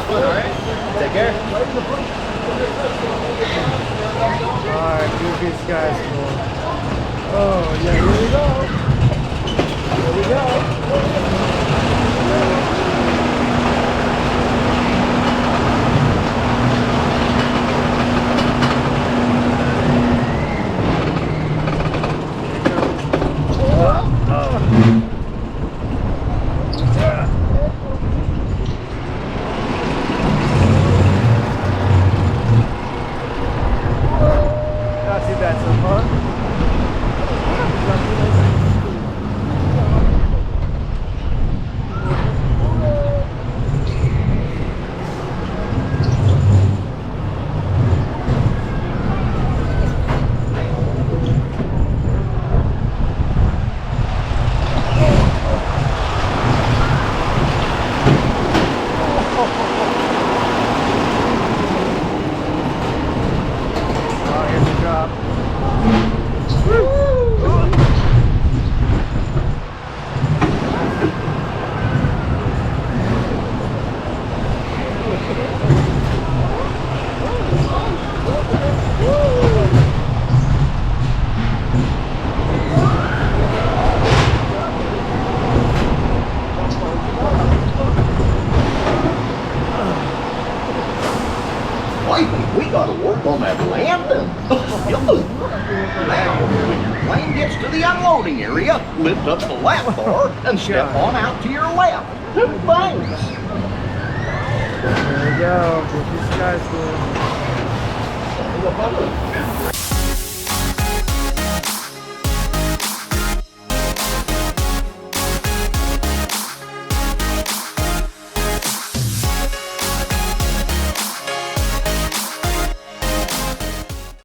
fun, alright? Take care. Alright, Goofy Sky School. Oh, yeah, here we go. Here we go. Not too bad so far. Oh, here's the drop. I think we gotta work on that landing. Now, when your plane gets to the unloading area, lift up the lap bar and step on out to your left. Thanks. There we go. Goofy Sky School.